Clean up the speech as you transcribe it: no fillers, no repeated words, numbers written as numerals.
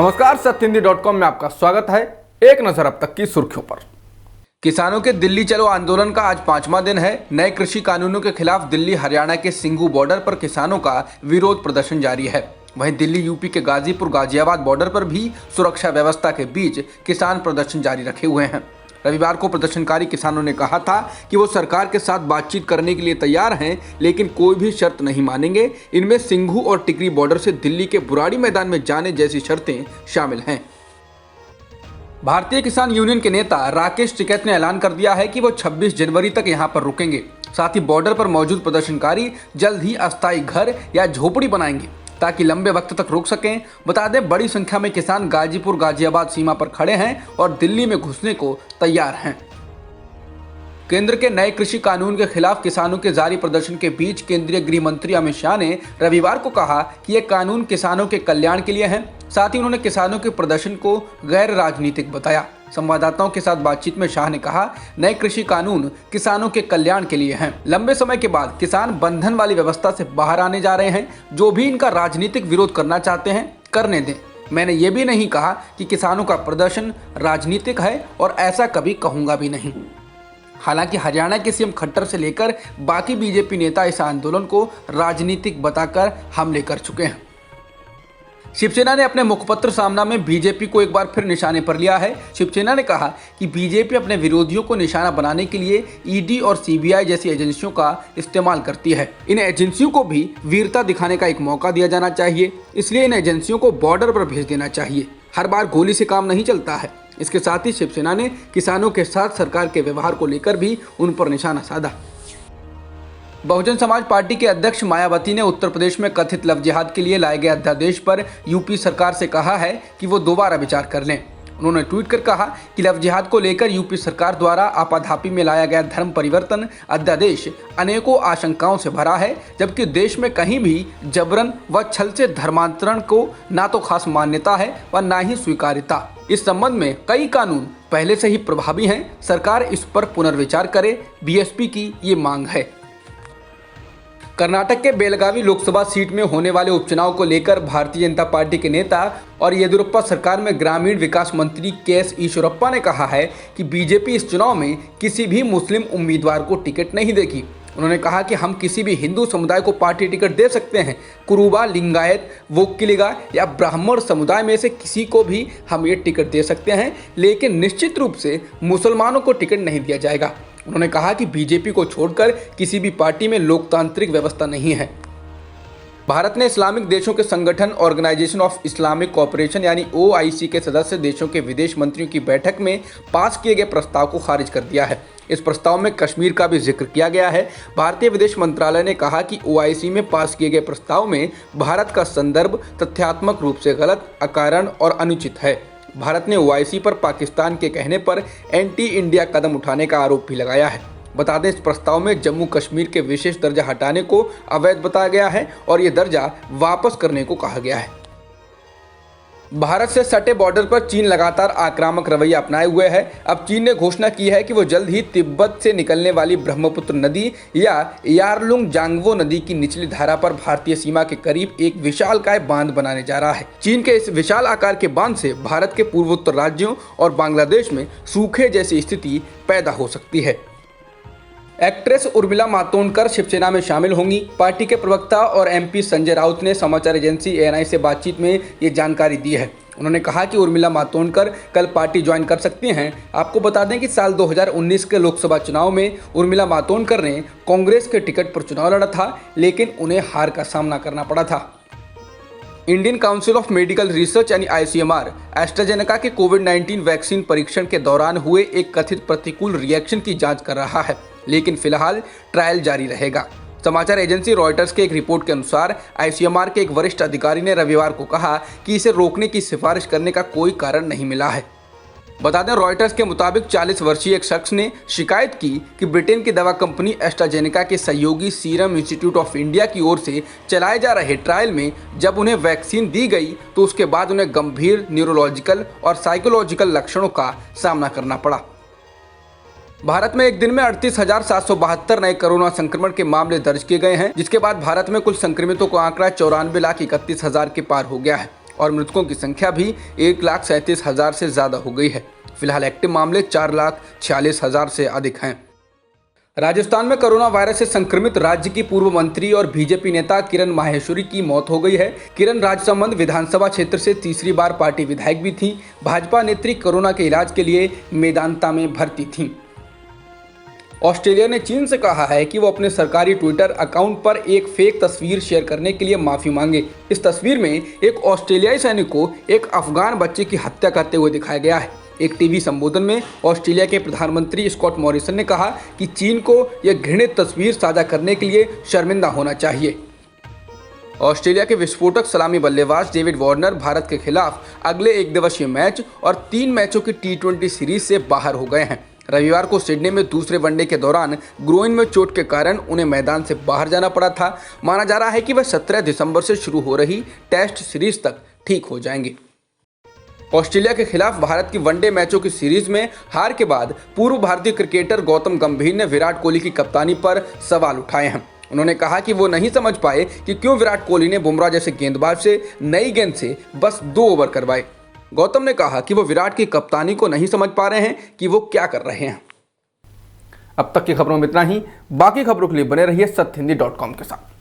नमस्कार, सत्यहिंदी.com में आपका स्वागत है। एक नजर अब तक की सुर्खियों पर। किसानों के दिल्ली चलो आंदोलन का आज 5वां दिन है। नए कृषि कानूनों के खिलाफ दिल्ली हरियाणा के सिंघू बॉर्डर पर किसानों का विरोध प्रदर्शन जारी है। वहीं दिल्ली यूपी के गाजीपुर गाजियाबाद बॉर्डर पर भी सुरक्षा व्यवस्था के बीच किसान प्रदर्शन जारी रखे हुए हैं। रविवार को प्रदर्शनकारी किसानों ने कहा था कि वो सरकार के साथ बातचीत करने के लिए तैयार हैं, लेकिन कोई भी शर्त नहीं मानेंगे। इनमें सिंघू और टिकरी बॉर्डर से दिल्ली के बुराड़ी मैदान में जाने जैसी शर्तें शामिल हैं। भारतीय किसान यूनियन के नेता राकेश टिकैत ने ऐलान कर दिया है कि वो 26 जनवरी तक यहां पर रुकेंगे। साथ ही बॉर्डर पर मौजूद प्रदर्शनकारी जल्द ही अस्थायी घर या झोपड़ी बनाएंगे ताकि लंबे वक्त तक रुक सकें। बता दें, बड़ी संख्या में किसान गाजीपुर गाजियाबाद सीमा पर खड़े हैं और दिल्ली में घुसने को तैयार हैं। केंद्र के नए कृषि कानून के खिलाफ किसानों के जारी प्रदर्शन के बीच केंद्रीय गृह मंत्री अमित शाह ने रविवार को कहा कि यह कानून किसानों के कल्याण के लिए है। साथ ही उन्होंने किसानों के प्रदर्शन को गैर राजनीतिक बताया। संवाददाताओं के साथ बातचीत में शाह ने कहा, नए कृषि कानून किसानों के कल्याण के लिए हैं। लंबे समय के बाद किसान बंधन वाली व्यवस्था से बाहर आने जा रहे हैं। जो भी इनका राजनीतिक विरोध करना चाहते हैं करने दें। मैंने ये भी नहीं कहा कि किसानों का प्रदर्शन राजनीतिक है और ऐसा कभी कहूंगा भी नहीं। हालांकि हरियाणा के सीएम खट्टर से लेकर बाकी बीजेपी नेता इस आंदोलन को राजनीतिक बताकर हमले कर चुके हैं। शिवसेना ने अपने मुखपत्र सामना में बीजेपी को एक बार फिर निशाने पर लिया है। शिवसेना ने कहा कि बीजेपी अपने विरोधियों को निशाना बनाने के लिए ईडी और सीबीआई जैसी एजेंसियों का इस्तेमाल करती है। इन एजेंसियों को भी वीरता दिखाने का एक मौका दिया जाना चाहिए। इसलिए इन एजेंसियों को बॉर्डर पर भेज देना चाहिए। हर बार गोली से काम नहीं चलता है। इसके साथ ही शिवसेना ने किसानों के साथ सरकार के व्यवहार को लेकर भी उन पर निशाना साधा। बहुजन समाज पार्टी के अध्यक्ष मायावती ने उत्तर प्रदेश में कथित लव जिहाद के लिए लाए गए अध्यादेश पर यूपी सरकार से कहा है कि वो दोबारा विचार कर लें। उन्होंने ट्वीट कर कहा कि लव जिहाद को लेकर यूपी सरकार द्वारा आपाधापी में लाया गया धर्म परिवर्तन अध्यादेश अनेकों आशंकाओं से भरा है, जबकि देश में कहीं भी जबरन व छल से धर्मांतरण को ना तो खास मान्यता है व ना ही स्वीकार्यता। इस संबंध में कई कानून पहले से ही प्रभावी हैं। सरकार इस पर पुनर्विचार करे, बीएसपी की ये मांग है। कर्नाटक के बेलगावी लोकसभा सीट में होने वाले उपचुनाव को लेकर भारतीय जनता पार्टी के नेता और येदियुरप्पा सरकार में ग्रामीण विकास मंत्री के.एस. ईश्वरप्पा ने कहा है कि बीजेपी इस चुनाव में किसी भी मुस्लिम उम्मीदवार को टिकट नहीं देगी। उन्होंने कहा कि हम किसी भी हिंदू समुदाय को पार्टी टिकट दे सकते हैं। कुरुबा, लिंगायत, वोक्किलिगा या ब्राह्मण समुदाय में से किसी को भी हम ये टिकट दे सकते हैं, लेकिन निश्चित रूप से मुसलमानों को टिकट नहीं दिया जाएगा। उन्होंने कहा कि बीजेपी को छोड़कर किसी भी पार्टी में लोकतांत्रिक व्यवस्था नहीं है। भारत ने इस्लामिक देशों के संगठन ऑर्गेनाइजेशन ऑफ इस्लामिक कोऑपरेशन यानी OIC के सदस्य देशों के विदेश मंत्रियों की बैठक में पास किए गए प्रस्ताव को खारिज कर दिया है। इस प्रस्ताव में कश्मीर का भी जिक्र किया गया है। भारतीय विदेश मंत्रालय ने कहा कि OIC में पास किए गए प्रस्ताव में भारत का संदर्भ तथ्यात्मक रूप से गलत, अकारण और अनुचित है। भारत ने OIC पर पाकिस्तान के कहने पर एंटी इंडिया कदम उठाने का आरोप भी लगाया है। बता दें, इस प्रस्ताव में जम्मू कश्मीर के विशेष दर्जा हटाने को अवैध बताया गया है और ये दर्जा वापस करने को कहा गया है। भारत से सटे बॉर्डर पर चीन लगातार आक्रामक रवैया अपनाए हुए है। अब चीन ने घोषणा की है कि वो जल्द ही तिब्बत से निकलने वाली ब्रह्मपुत्र नदी या यारलुंग जांगवो नदी की निचली धारा पर भारतीय सीमा के करीब एक विशालकाय बांध बनाने जा रहा है। चीन के इस विशाल आकार के बांध से भारत के पूर्वोत्तर राज्यों और बांग्लादेश में सूखे जैसी स्थिति पैदा हो सकती है। एक्ट्रेस उर्मिला मातोंडकर शिवसेना में शामिल होंगी। पार्टी के प्रवक्ता और MP संजय राउत ने समाचार एजेंसी ANI से बातचीत में ये जानकारी दी है। उन्होंने कहा कि उर्मिला मातोंडकर कल पार्टी ज्वाइन कर सकती हैं। आपको बता दें कि साल 2019 के लोकसभा चुनाव में उर्मिला मातोंडकर ने कांग्रेस के टिकट पर चुनाव लड़ा था, लेकिन उन्हें हार का सामना करना पड़ा था। Indian council of medical research यानी ICMR एस्ट्राजेनेका के कोविड-19 वैक्सीन परीक्षण के दौरान हुए एक कथित प्रतिकूल रिएक्शन की जांच कर रहा है, लेकिन फिलहाल ट्रायल जारी रहेगा। समाचार एजेंसी रॉयटर्स के एक रिपोर्ट के अनुसार ICMR के एक वरिष्ठ अधिकारी ने रविवार को कहा कि इसे रोकने की सिफारिश करने का कोई कारण नहीं मिला है। बता दें, रॉयटर्स के मुताबिक 40 वर्षीय एक शख्स ने शिकायत की कि ब्रिटेन की दवा कंपनी एस्ट्राजेनेका के सहयोगी सीरम इंस्टीट्यूट ऑफ इंडिया की ओर से चलाए जा रहे ट्रायल में जब उन्हें वैक्सीन दी गई तो उसके बाद उन्हें गंभीर न्यूरोलॉजिकल और साइकोलॉजिकल लक्षणों का सामना करना पड़ा। भारत में एक दिन में 38,772 नए कोरोना संक्रमण के मामले दर्ज किए गए हैं, जिसके बाद भारत में कुल संक्रमितों का आंकड़ा 94,31,000 के पार हो गया है और मृतकों की संख्या भी 1,37,000 से ज़्यादा हो गई है। फिलहाल एक्टिव मामले 4,46,000 से अधिक हैं। राजस्थान में कोरोना वायरस से संक्रमित राज्य की पूर्व मंत्री और बीजेपी नेता किरण माहेश्वरी की मौत हो गई है। किरण राजसमंद विधानसभा क्षेत्र से तीसरी बार पार्टी विधायक भी थी। भाजपा नेत्री कोरोना के इलाज के लिए मेदांता में भर्ती थी। ऑस्ट्रेलिया ने चीन से कहा है कि वो अपने सरकारी ट्विटर अकाउंट पर एक फेक तस्वीर शेयर करने के लिए माफी मांगे। इस तस्वीर में एक ऑस्ट्रेलियाई सैनिक को एक अफगान बच्चे की हत्या करते हुए दिखाया गया है। एक टीवी संबोधन में ऑस्ट्रेलिया के प्रधानमंत्री स्कॉट मॉरिसन ने कहा कि चीन को यह घृणित तस्वीर साझा करने के लिए शर्मिंदा होना चाहिए। ऑस्ट्रेलिया के विस्फोटक सलामी बल्लेबाज डेविड वार्नर भारत के खिलाफ अगले एक दिवसीय मैच और 3 मैचों की T20 सीरीज से बाहर हो गए हैं। रविवार को सिडनी में दूसरे वनडे के दौरान ग्रोइन में चोट के कारण उन्हें मैदान से बाहर जाना पड़ा था। माना जा रहा है कि वह 17 दिसंबर से शुरू हो रही टेस्ट सीरीज तक ठीक हो जाएंगे। ऑस्ट्रेलिया के खिलाफ भारत की वनडे मैचों की सीरीज में हार के बाद पूर्व भारतीय क्रिकेटर गौतम गंभीर ने विराट कोहली की कप्तानी पर सवाल उठाए हैं। उन्होंने कहा कि वो नहीं समझ पाए कि क्यों विराट कोहली ने बुमराह जैसे गेंदबाज से नई गेंद से बस 2 ओवर करवाए। गौतम ने कहा कि वो विराट की कप्तानी को नहीं समझ पा रहे हैं कि वो क्या कर रहे हैं। अब तक की खबरों में इतना ही। बाकी खबरों के लिए बने रहिए सत्यहिंदी.com के साथ।